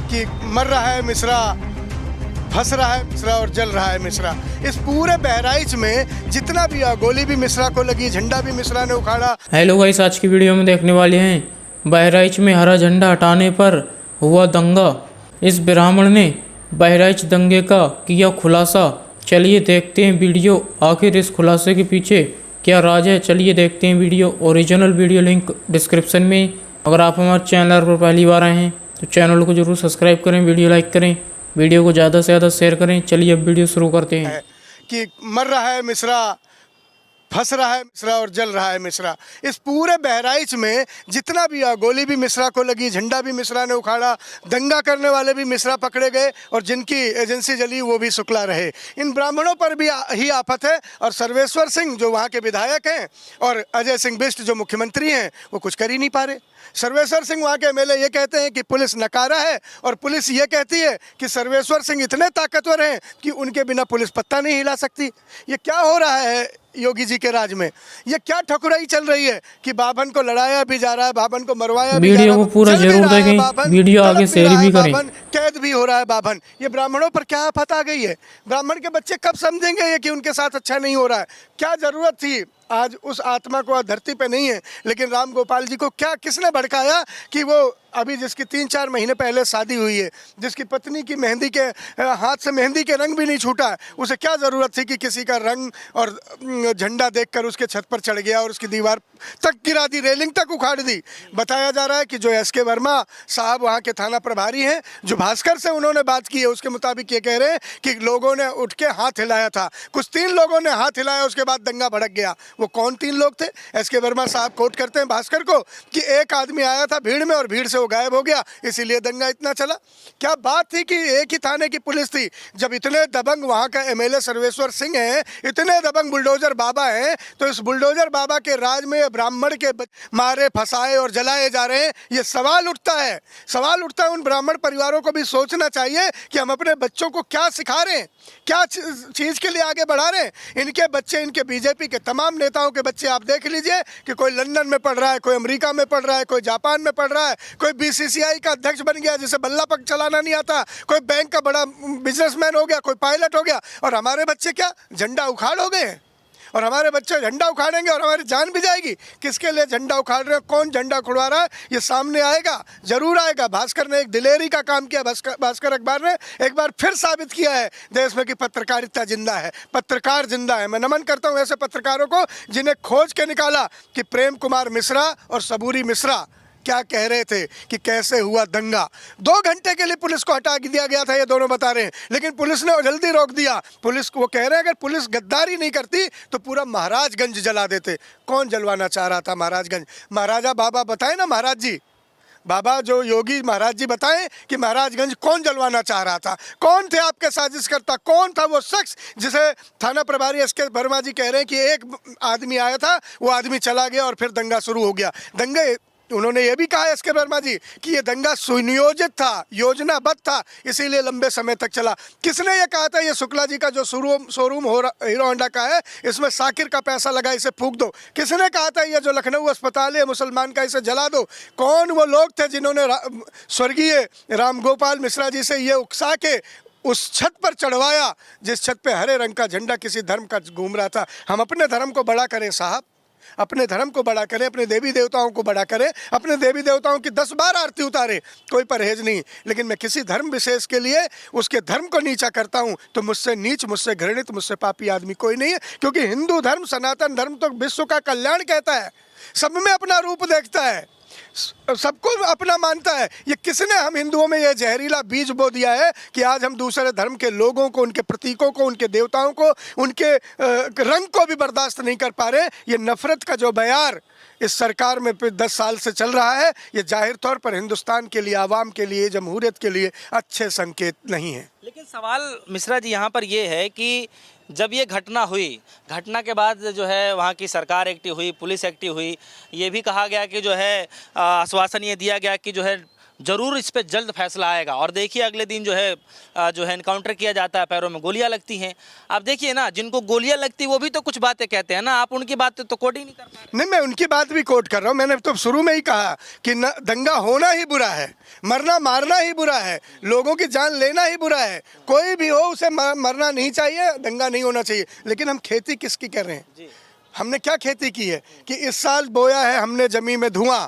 कि मर रहा है मिश्रा, फंस रहा है मिश्रा और जल रहा है मिश्रा। इस पूरे बहराइच में जितना भी गोली भी मिश्रा को लगी, झंडा भी मिश्रा ने उखाड़ा। हेलो गाइस, आज की वीडियो में देखने वाले हैं बहराइच में हरा झंडा हटाने पर हुआ दंगा। इस ब्राह्मण ने बहराइच दंगे का किया खुलासा। चलिए देखते हैं वीडियो, आखिर इस खुलासे के पीछे क्या राज है। चलिए देखते हैं video. Original video link description में। अगर आप हमारे चैनल पर पहली बार आए हैं तो चैनल को जरूर सब्सक्राइब करें, वीडियो लाइक करें, वीडियो को ज़्यादा से ज़्यादा शेयर करें। चलिए अब वीडियो शुरू करते हैं। कि मर रहा है मिश्रा, फंस रहा है मिश्रा और जल रहा है मिश्रा। इस पूरे बहराइच में जितना भी गोली भी मिश्रा को लगी, झंडा भी मिश्रा ने उखाड़ा, दंगा करने वाले भी मिश्रा पकड़े गए और जिनकी एजेंसी जली वो भी शुक्ला रहे। इन ब्राह्मणों पर भी ही आफत है। और सर्वेश्वर सिंह जो वहाँ के विधायक हैं और अजय सिंह बिष्ट जो मुख्यमंत्री हैं वो कुछ कर ही नहीं पा रहे। सर्वेश्वर सिंह वहाँ के एमएलए ये कहते हैं कि पुलिस नकारा है और पुलिस ये कहती है कि सर्वेश्वर सिंह इतने ताकतवर हैं कि उनके बिना पुलिस पत्ता नहीं हिला सकती। ये क्या हो रहा है योगी जी के राज में? ये क्या ठकुराई चल रही है कि बाभन को लड़ाया भी जा रहा है, बाभन को मरवाया भी जा रहा है, वीडियो को पूरा जरूर देखें, वीडियो आगे शेयर भी करें। कैद भी हो रहा है बाभन। ये ब्राह्मणों पर क्या आफत आ गई है? ब्राह्मण के बच्चे कब समझेंगे ये कि उनके साथ अच्छा नहीं हो रहा है? क्या जरूरत थी? आज उस आत्मा को धरती पे नहीं है, लेकिन राम गोपाल जी को क्या किसने भड़काया कि वो अभी जिसकी 3-4 महीने पहले शादी हुई है, जिसकी पत्नी की मेहंदी के हाथ से मेहंदी के रंग भी नहीं छूटा है, उसे क्या ज़रूरत थी कि किसी का रंग और झंडा देखकर उसके छत पर चढ़ गया और उसकी दीवार तक गिरा दी, रेलिंग तक उखाड़ दी। बताया जा रहा है कि जो एसके वर्मा साहब वहाँ के थाना प्रभारी हैं, जो भास्कर से उन्होंने बात की है, उसके मुताबिक ये कह रहे हैं कि लोगों ने उठ के हाथ हिलाया था। कुछ 3 लोगों ने हाथ हिलाया, उसके बाद दंगा भड़क गया। वो कौन 3 लोग थे? एसके वर्मा साहब कोट करते हैं भास्कर को कि एक आदमी आया था भीड़ में और भीड़ से वो गायब हो गया, इसीलिए दंगा इतना चला। क्या बात थी कि एक ही थाने की पुलिस थी? जब इतने दबंग वहाँ का एमएलए सर्वेश्वर सिंह हैं, इतने दबंग बुलडोजर बाबा हैं, तो इस बुलडोजर बाबा के राज में ब्राह्मण के मारे फंसाए और जलाए जा रहे हैं। ये सवाल उठता है, सवाल उठता है। उन ब्राह्मण परिवारों को भी सोचना चाहिए कि हम अपने बच्चों को क्या सिखा रहे हैं, क्या चीज़ के लिए आगे बढ़ा रहे हैं। इनके बच्चे, इनके बीजेपी के तमाम नेताओं के बच्चे आप देख लीजिए कि कोई लंदन में पढ़ रहा है, कोई अमेरिका में पढ़ रहा है, कोई जापान में पढ़ रहा है, कोई बीसीसीआई का अध्यक्ष बन गया जिसे बल्ला पक चलाना नहीं आता, कोई बैंक का बड़ा बिजनेसमैन हो गया, कोई पायलट हो गया। और हमारे बच्चे क्या झंडा उखाड़ हो गए? और हमारे बच्चे झंडा उखाड़ेंगे और हमारी जान भी जाएगी। किसके लिए झंडा उखाड़ रहे हैं, कौन झंडा उखड़वा रहा है, ये सामने आएगा, जरूर आएगा। भास्कर ने एक दिलेरी का काम किया। भास्कर अखबार ने एक बार फिर साबित किया है देश में कि पत्रकारिता जिंदा है, पत्रकार जिंदा है। मैं नमन करता हूँ ऐसे पत्रकारों को जिन्हें खोज के निकाला कि प्रेम कुमार मिश्रा और सबूरी मिश्रा क्या कह रहे थे कि कैसे हुआ दंगा। 2 घंटे के लिए पुलिस को हटा दिया गया था, ये दोनों बता रहे हैं, लेकिन पुलिस ने जल्दी रोक दिया। पुलिस को वो कह रहे हैं अगर पुलिस गद्दारी नहीं करती तो पूरा महाराजगंज जला देते। कौन जलवाना चाह रहा था महाराजगंज? महाराजा बाबा बताए ना, महाराज जी बाबा जो योगी महाराज जी बताएं कि महाराजगंज कौन जलवाना चाह रहा था, कौन थे आपके साजिशकर्ता, कौन था वो शख्स जिसे थाना प्रभारी एसके वर्मा जी कह रहे हैं कि एक आदमी आया था, वो आदमी चला गया और फिर दंगा शुरू हो गया। दंगे उन्होंने ये भी कहा एसके वर्मा जी कि ये दंगा सुनियोजित था, योजनाबद्ध था, इसीलिए लंबे समय तक चला। किसने ये कहा था? ये शुक्ला जी का जो शोरूम हीरो होंडा का है, इसमें साकिर का पैसा लगा, इसे फूंक दो। किसने कहा था ये जो लखनऊ अस्पताल है मुसलमान का, इसे जला दो? कौन वो लोग थे जिन्होंने स्वर्गीय राम गोपाल मिश्रा जी से ये उकसा के उस छत पर चढ़वाया जिस छत पे हरे रंग का झंडा किसी धर्म का घूम रहा था? हम अपने धर्म को बड़ा करें साहब, अपने धर्म को बड़ा करें, अपने देवी देवताओं को बड़ा करें, अपने देवी देवताओं की 10 बार आरती उतारे, कोई परहेज नहीं। लेकिन मैं किसी धर्म विशेष के लिए उसके धर्म को नीचा करता हूं तो मुझसे नीच, मुझसे घृणित, मुझसे पापी आदमी कोई नहीं है। क्योंकि हिंदू धर्म, सनातन धर्म तो विश्व का कल्याण कहता है, सब में अपना रूप देखता है, सबको अपना मानता है। ये किसने हम हिंदुओं में ये जहरीला बीज बो दिया है कि आज हम दूसरे धर्म के लोगों को, उनके प्रतीकों को, उनके देवताओं को, उनके रंग को भी बर्दाश्त नहीं कर पा रहे। ये नफरत का जो बयार इस सरकार में 10 साल से चल रहा है, ये जाहिर तौर पर हिंदुस्तान के लिए, आवाम के लिए, जमहूरियत के लिए अच्छे संकेत नहीं है। लेकिन सवाल मिश्रा जी यहाँ पर ये है कि जब ये घटना हुई, घटना के बाद जो है वहाँ की सरकार एक्टिव हुई, पुलिस एक्टिव हुई, ये भी कहा गया कि जो है आश्वासन ये दिया गया कि जो है ज़रूर इस पे जल्द फैसला आएगा। और देखिए अगले दिन जो है इनकाउंटर किया जाता है, पैरों में गोलियां लगती हैं। आप देखिए ना, जिनको गोलियां लगती वो भी तो कुछ बातें कहते हैं ना, आप उनकी बातें तो कोट ही नहीं कर पा रहे। नहीं, मैं उनकी बात भी कोट कर रहा हूँ। मैंने तो शुरू में ही कहा कि दंगा होना ही बुरा है, मरना मारना ही बुरा है, लोगों की जान लेना ही बुरा है। कोई भी हो उसे मरना नहीं चाहिए, दंगा नहीं होना चाहिए। लेकिन हम खेती किसकी कर रहे हैं? हमने क्या खेती की है कि इस साल बोया है हमने जमीन में धुआं,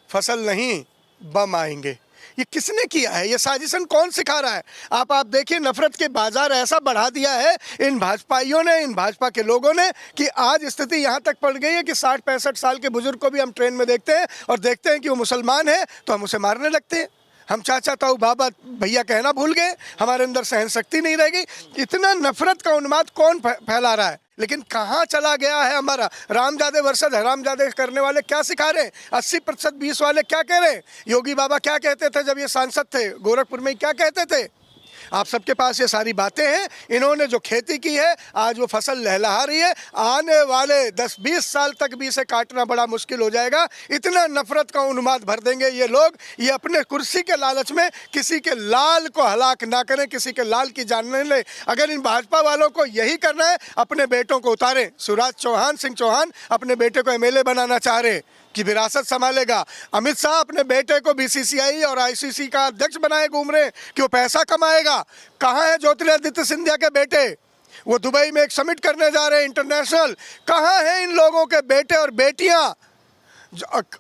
फसल नहीं बम आएंगे। ये किसने किया है? ये साजिशन कौन सिखा रहा है? आप देखिए, नफरत के बाजार ऐसा बढ़ा दिया है इन भाजपाइयों ने, इन भाजपा के लोगों ने, कि आज स्थिति यहाँ तक पड़ गई है कि 60-65 साल के बुजुर्ग को भी हम ट्रेन में देखते हैं और देखते हैं कि वो मुसलमान है तो हम उसे मारने लगते हैं। हम चाचा ताऊ बाबा भैया कहना भूल गए, हमारे अंदर सहन शक्ति नहीं रह गई। इतना नफरत का उन्माद कौन फैला रहा है? लेकिन कहाँ चला गया है हमारा रामजादे वर्सेस हरामजादे करने वाले? क्या सिखा रहे हैं? 80% 20 वाले क्या कह रहे हैं? योगी बाबा क्या कहते थे जब ये सांसद थे गोरखपुर में, क्या कहते थे? आप सबके पास ये सारी बातें हैं। इन्होंने जो खेती की है आज वो फसल लहलहा रही है। आने वाले 10-20 साल तक भी इसे काटना बड़ा मुश्किल हो जाएगा। इतना नफरत का उन्माद भर देंगे ये लोग। ये अपने कुर्सी के लालच में किसी के लाल को हलाक ना करें, किसी के लाल की जान नहीं ले। अगर इन भाजपा वालों को यही करना है, अपने बेटों को उतारें। शिवराज सिंह चौहान अपने बेटे को एमएलए बनाना चाह रहे कि विरासत संभालेगा। अमित शाह अपने बेटे को बीसीसीआई और आईसीसी का अध्यक्ष बनाए घूम रहे कि वो पैसा कमाएगा। कहाँ है ज्योतिरादित्य सिंधिया के बेटे? वो दुबई में एक समिट करने जा रहे हैं इंटरनेशनल। कहाँ है इन लोगों के बेटे और बेटियां?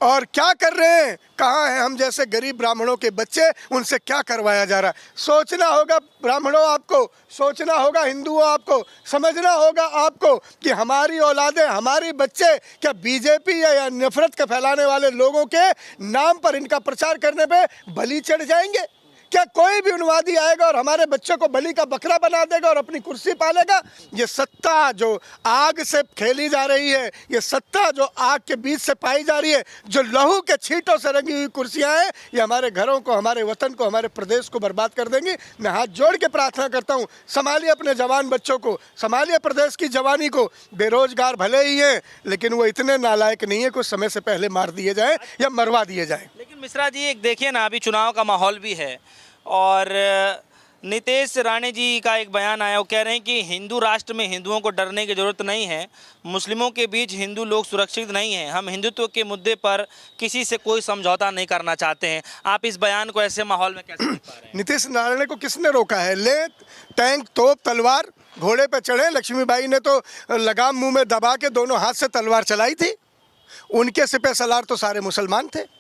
और क्या कर रहे हैं? कहाँ हैं हम जैसे गरीब ब्राह्मणों के बच्चे? उनसे क्या करवाया जा रहा है? सोचना होगा ब्राह्मणों, आपको सोचना होगा, हिंदुओं आपको समझना होगा आपको कि हमारी औलादें, हमारी बच्चे क्या बीजेपी या नफरत के फैलाने वाले लोगों के नाम पर, इनका प्रचार करने पे बलि चढ़ जाएंगे? क्या कोई भी उन्मादी आएगा और हमारे बच्चों को बलि का बकरा बना देगा और अपनी कुर्सी पालेगा? ये सत्ता जो आग से खेली जा रही है, ये सत्ता जो आग के बीच से पाई जा रही है, जो लहू के छींटों से रंगी हुई कुर्सियां हैं, ये हमारे घरों को, हमारे वतन को, हमारे प्रदेश को बर्बाद कर देंगी। मैं हाथ जोड़ के प्रार्थना करता हूँ, संभालिए अपने जवान बच्चों को, संभालिए प्रदेश की जवानी को। बेरोजगार भले ही हैं लेकिन वो इतने नालायक नहीं है कुछ समय से पहले मार दिए जाए या मरवा दिए जाए। लेकिन मिश्रा जी, एक देखिए ना, अभी चुनाव का माहौल भी है और नीतीश राणे जी का एक बयान आया। वो कह रहे हैं कि हिंदू राष्ट्र में हिंदुओं को डरने की ज़रूरत नहीं है, मुस्लिमों के बीच हिंदू लोग सुरक्षित नहीं हैं, हम हिंदुत्व के मुद्दे पर किसी से कोई समझौता नहीं करना चाहते हैं। आप इस बयान को ऐसे माहौल में कैसे देख पा रहे हैं? नीतीश राणे को किसने रोका है? ले टैंक, तोप, तलवार, घोड़े पे चढ़े। लक्ष्मीबाई ने तो लगाम मुंह में दबा के दोनों हाथ से तलवार चलाई थी। उनके सिपह सलार तो सारे मुसलमान थे,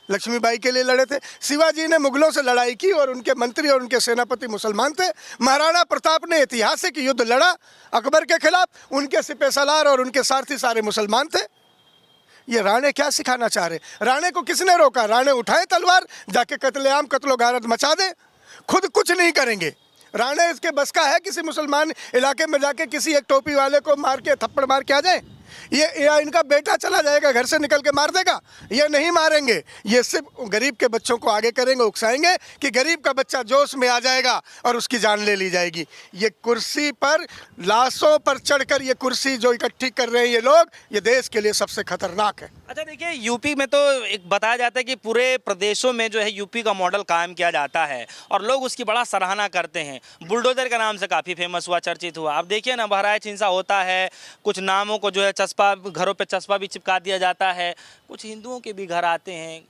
लक्ष्मीबाई के लिए लड़े थे। शिवाजी ने मुगलों से लड़ाई की और उनके मंत्री और उनके सेनापति मुसलमान थे। महाराणा प्रताप ने ऐतिहासिक युद्ध लड़ा अकबर के खिलाफ, उनके सिपह सलार और उनके सारथी सारे मुसलमान थे। ये राणे क्या सिखाना चाह रहे? राणे को किसने रोका? राणे उठाए तलवार, जाके कत्लेआम, कत्लो गारत मचा दे, खुद कुछ नहीं करेंगे। राणे इसके बस का है किसी मुसलमान इलाके में जाके किसी एक टोपी वाले को मार के, थप्पड़ मार के आ जाए? ये इनका बेटा चला जाएगा घर से निकल के मार देगा? ये नहीं मारेंगे। ये सिर्फ गरीब के बच्चों को आगे करेंगे, उकसाएंगे कि गरीब का बच्चा जोश में आ जाएगा और उसकी जान ले ली जाएगी। ये कुर्सी पर, लाशों पर चढ़कर ये कुर्सी जो इकट्ठी कर रहे हैं ये लोग, ये देश के लिए सबसे खतरनाक है। अच्छा देखिए, यूपी में तो एक बताया जाता है कि पूरे प्रदेशों में जो है यूपी का मॉडल कायम किया जाता है और लोग उसकी बड़ा सराहना करते हैं। बुलडोजर का नाम से काफ़ी फेमस हुआ, चर्चित हुआ। अब देखिए ना, बहराइच हिंसा होता है, कुछ नामों को जो है चस्पा, घरों पे चस्पा भी चिपका दिया जाता है, कुछ हिंदुओं के भी घर आते हैं,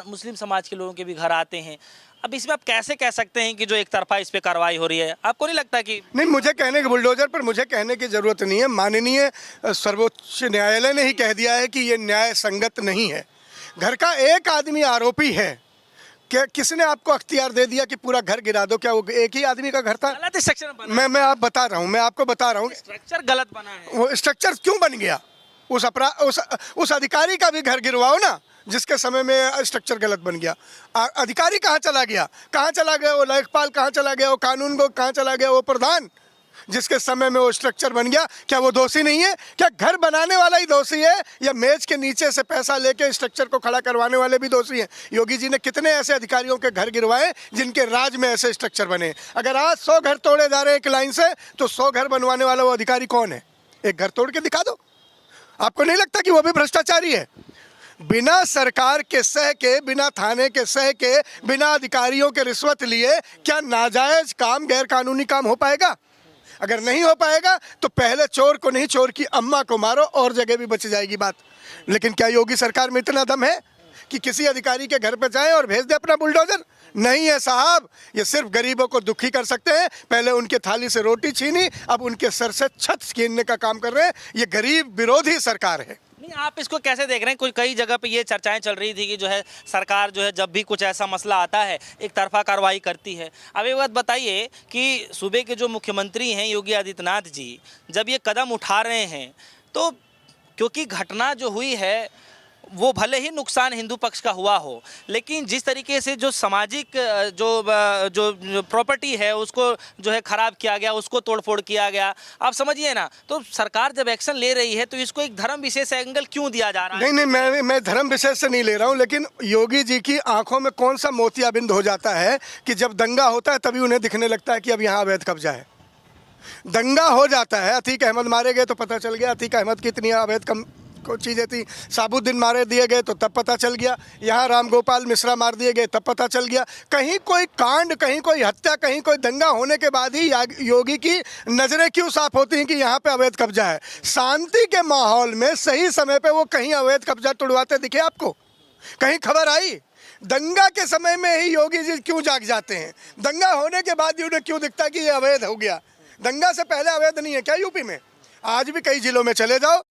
मुस्लिम समाज के लोगों के भी घर आते हैं। अब इसमें आप कैसे कह सकते हैं कि जो एक तरफा इस पे कार्रवाई हो रही है? आपको नहीं लगता कि? नहीं, मुझे कहने के बुलडोजर पर मुझे कहने की ज़रूरत नहीं है। माननीय सर्वोच्च न्यायालय ने ही कह दिया है कि ये न्याय संगत नहीं है। घर का एक आदमी आरोपी है, क्या किसने आपको अख्तियार दे दिया कि पूरा घर गिरा दो? क्या वो एक ही आदमी का घर था? गलत स्ट्रक्चर बना। मैं आप बता रहा हूँ, मैं आपको बता रहा हूँ, स्ट्रक्चर गलत बना है। वो स्ट्रक्चर क्यों बन गया? उस अधिकारी का भी घर गिरवाओ ना, जिसके समय में स्ट्रक्चर गलत बन गया। अधिकारी कहाँ चला गया? कहाँ चला गया वो लेखपाल? कहाँ चला गया वो कानून को? कहाँ चला गया वो प्रधान जिसके समय में वो स्ट्रक्चर बन गया? क्या वो दोषी नहीं है? क्या घर बनाने वाला ही दोषी है या मेज के नीचे से पैसा लेके स्ट्रक्चर को खड़ा करवाने वाले भी दोषी हैं? योगी जी ने कितने ऐसे अधिकारियों के घर गिरवाए जिनके राज में ऐसे स्ट्रक्चर बने? अगर आज 100 घर तोड़े जा रहे हैं एक लाइन से, तो 100 घर बनवाने वाला वो अधिकारी कौन है? एक घर तोड़ के दिखा दो। आपको नहीं लगता कि वो भी भ्रष्टाचारी है? बिना सरकार के सह के, बिना थाने के सह के, बिना अधिकारियों के रिश्वत लिए क्या नाजायज काम, गैर कानूनी काम हो पाएगा? अगर नहीं हो पाएगा तो पहले चोर को नहीं, चोर की अम्मा को मारो, और जगह भी बच जाएगी बात। लेकिन क्या योगी सरकार में इतना दम है कि किसी अधिकारी के घर पर जाए और भेज दे अपना बुलडोजर? नहीं है साहब। ये सिर्फ गरीबों को दुखी कर सकते हैं। पहले उनके थाली से रोटी छीनी, अब उनके सर से छत छीनने का काम कर रहे हैं। ये गरीब विरोधी सरकार है। नहीं, आप इसको कैसे देख रहे हैं? कुछ कई जगह पे ये चर्चाएं चल रही थी कि जो है सरकार जो है जब भी कुछ ऐसा मसला आता है एक तरफा कार्रवाई करती है। अब एक बात बताइए कि सूबे के जो मुख्यमंत्री हैं योगी आदित्यनाथ जी, जब ये कदम उठा रहे हैं तो क्योंकि घटना जो हुई है वो भले ही नुकसान हिंदू पक्ष का हुआ हो, लेकिन जिस तरीके से जो सामाजिक जो प्रॉपर्टी है उसको जो है ख़राब किया गया, उसको तोड़फोड़ किया गया, आप समझिए ना। तो सरकार जब एक्शन ले रही है तो इसको एक धर्म विशेष एंगल क्यों दिया जा रहा है? नहीं, मैं धर्म विशेष से नहीं ले रहा हूँ, लेकिन योगी जी की आंखों में कौन सा मोतियाबिंद हो जाता है कि जब दंगा होता है तभी उन्हें दिखने लगता है कि अब यहाँ अवैध कब्जा है। दंगा हो जाता है, अतीक अहमद मारे गए तो पता चल गया अतीक अहमद की इतनी अवैध को चीज़ें थी, साबुद्दीन मारे दिए गए तो तब पता चल गया, यहाँ राम गोपाल मिश्रा मार दिए गए तब पता चल गया। कहीं कोई कांड, कहीं कोई हत्या, कहीं कोई दंगा होने के बाद ही योगी की नज़रें क्यों साफ होती हैं कि यहाँ पे अवैध कब्जा है? शांति के माहौल में सही समय पे वो कहीं अवैध कब्जा तुड़वाते दिखे आपको? कहीं खबर आई? दंगा के समय में ही योगी जी क्यों जाग जाते हैं? दंगा होने के बाद ही उन्हें क्यों दिखता कि ये अवैध हो गया? दंगा से पहले अवैध नहीं है क्या यूपी में? आज भी कई जिलों में चले जाओ,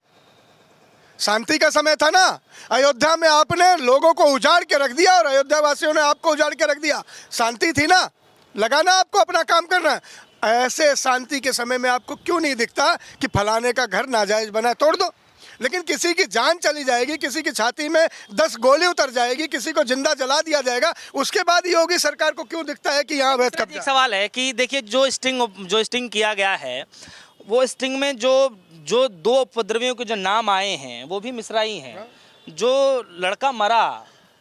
शांति का समय था ना। अयोध्या में आपने लोगों को उजाड़ के रख दिया और अयोध्या वासियों ने आपको उजाड़ के रख दिया। शांति थी ना, लगाना आपको अपना काम करना। ऐसे शांति के समय में आपको क्यों नहीं दिखता कि फलाने का घर नाजायज बना है, तोड़ दो? लेकिन किसी की जान चली जाएगी, किसी की छाती में 10 गोली उतर जाएगी, किसी को जिंदा जला दिया जाएगा, उसके बाद योगी सरकार को क्यों दिखता है कि यहाँ अवैध कब्जा? एक सवाल है कि देखिए जो स्टिंग किया गया है वो स्टिंग में जो 2 उपद्रवियों के जो नाम आए हैं वो भी मिश्रा ही हैं, जो लड़का मरा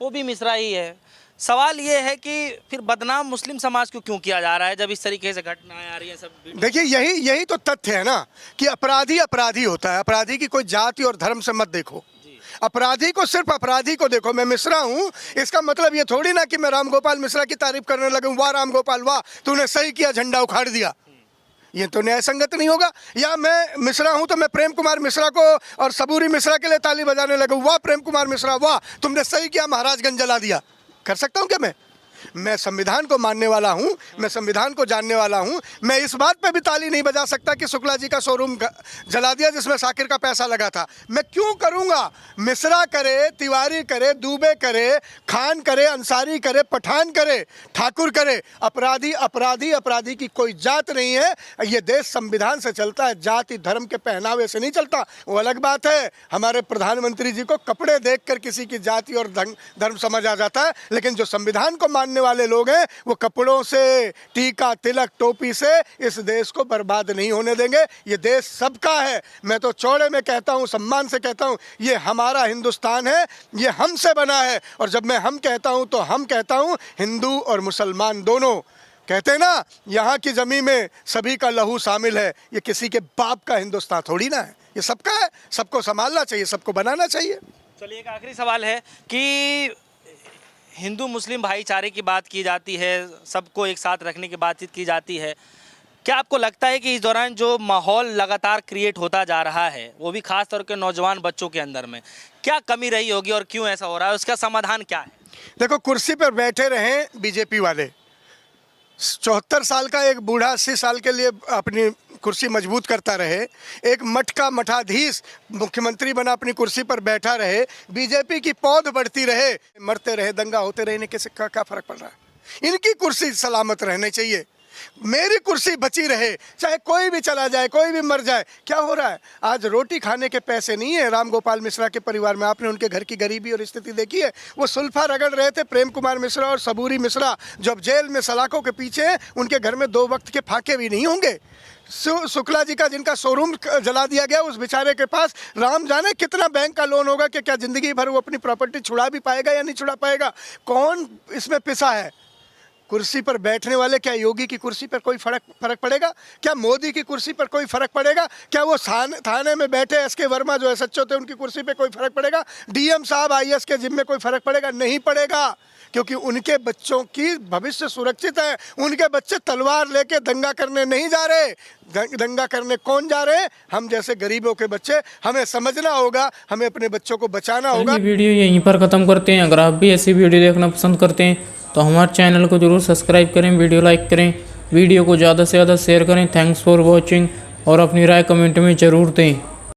वो भी मिश्रा ही है। सवाल ये है कि फिर बदनाम मुस्लिम समाज को क्यों किया जा रहा है जब इस तरीके से घटनाएं आ रही हैं सब? देखिए यही तो तथ्य है ना कि अपराधी अपराधी होता है। अपराधी की कोई जाति और धर्म से मत देखो, अपराधी को सिर्फ अपराधी को देखो। मैं मिश्रा हूँ, इसका मतलब ये थोड़ी ना कि मैं राम गोपाल मिश्रा की तारीफ करने लगूँ, वाह राम गोपाल वाह तूने सही किया, झंडा उखाड़ दिया। ये तो न्याय संगत नहीं होगा। या मैं मिश्रा हूं तो मैं प्रेम कुमार मिश्रा को और सबूरी मिश्रा के लिए ताली बजाने लगूं, वाह प्रेम कुमार मिश्रा वाह तुमने सही किया, महाराजगंज जला दिया। कर सकता हूं क्या? मैं संविधान को मानने वाला हूं, मैं संविधान को जानने वाला हूं। मैं इस बात पे भी ताली नहीं बजा सकता कि शुक्ला जी का शोरूम जला दिया जिसमें शाकिर का पैसा लगा था। मैं क्यों करूंगा? मिश्रा करे, तिवारी करे, दुबे करे, खान करे, अंसारी करे, पठान करे, ठाकुर करे, अपराधी अपराधी अपराधी की कोई जात नहीं है। ये देश संविधान से चलता है, जाति धर्म के पहनावे से नहीं चलता। वो अलग बात है, हमारे प्रधानमंत्री जी को कपड़े देख कर किसी की जाति और धर्म समझ आ जाता है, लेकिन जो संविधान को मानने वाले लोग हैं वो कपड़ों से, टीका तिलक टोपी से इस देश को बर्बाद नहीं होने देंगे। ये देश सबका है। मैं तो चौड़े में कहता हूँ, सम्मान से कहता हूँ, ये हमारा हिंदुस्तान है, ये हमसे बना है। और जब मैं हम कहता हूँ तो हम कहता हूँ हिंदू और मुसलमान दोनों। कहते हैं ना यहाँ की ज़मीन में सभी का लहू शामिल है। ये किसी के बाप का हिंदुस्तान थोड़ी ना है, ये सबका है। सबको संभालना चाहिए, सबको बनाना चाहिए। चलिए एक आखिरी सवाल है कि हिंदू मुस्लिम भाईचारे की बात की जाती है, सबको एक साथ रखने की बातचीत की जाती है। क्या आपको लगता है कि इस दौरान जो माहौल लगातार क्रिएट होता जा रहा है, वो भी खास तौर के नौजवान बच्चों के अंदर में, क्या कमी रही होगी और क्यों ऐसा हो रहा है? उसका समाधान क्या है? देखो, कुर्सी पर बैठे रहे बीजेपी वाले, 74 साल का एक बूढ़ा 80 साल के लिए अपनी कुर्सी मजबूत करता रहे, एक मठ का मठाधीश मुख्यमंत्री बना अपनी कुर्सी पर बैठा रहे, बीजेपी की पौध बढ़ती रहे, मरते रहे, दंगा होते रहे, किसी का क्या फर्क पड़ रहा है? इनकी कुर्सी सलामत रहनी चाहिए, मेरी कुर्सी बची रहे, चाहे कोई भी चला जाए, कोई भी मर जाए। क्या हो रहा है? आज रोटी खाने के पैसे नहीं है राम गोपाल मिश्रा के परिवार में। आपने उनके घर की गरीबी और स्थिति देखी है? वो सुल्फा रगड़ रहे थे, प्रेम कुमार मिश्रा और सबूरी मिश्रा, जब जेल में सलाखों के पीछे, उनके घर में 2 वक्त के फाके भी नहीं होंगे। शुक्ला जी का जिनका शोरूम जला दिया गया, उस बेचारे के पास राम जाने कितना बैंक का लोन होगा कि क्या जिंदगी भर वो अपनी प्रॉपर्टी छुड़ा भी पाएगा या नहीं छुड़ा पाएगा? कौन इसमें पिसा है? कुर्सी पर बैठने वाले, क्या योगी की कुर्सी पर कोई फर्क पड़ेगा? क्या मोदी की कुर्सी पर कोई फर्क पड़ेगा? क्या वो थाने में बैठे एसके वर्मा जो एसएचओ थे उनकी कुर्सी पे कोई फर्क पड़ेगा? डीएम साहब आईएएस के जिम्मे कोई फर्क पड़ेगा? नहीं पड़ेगा, क्योंकि उनके बच्चों की भविष्य सुरक्षित है। उनके बच्चे तलवार लेके दंगा करने नहीं जा रहे। दंगा करने कौन जा रहे हैं? हम जैसे गरीबों के बच्चे। हमें समझना होगा, हमें अपने बच्चों को बचाना होगा। चलिए वीडियो यहीं पर ख़त्म करते हैं। अगर आप भी ऐसी वीडियो देखना पसंद करते हैं तो हमारे चैनल को जरूर सब्सक्राइब करें, वीडियो लाइक करें, वीडियो को ज़्यादा से ज़्यादा शेयर करें। थैंक्स फॉर वॉचिंग और अपनी राय कमेंट में ज़रूर दें।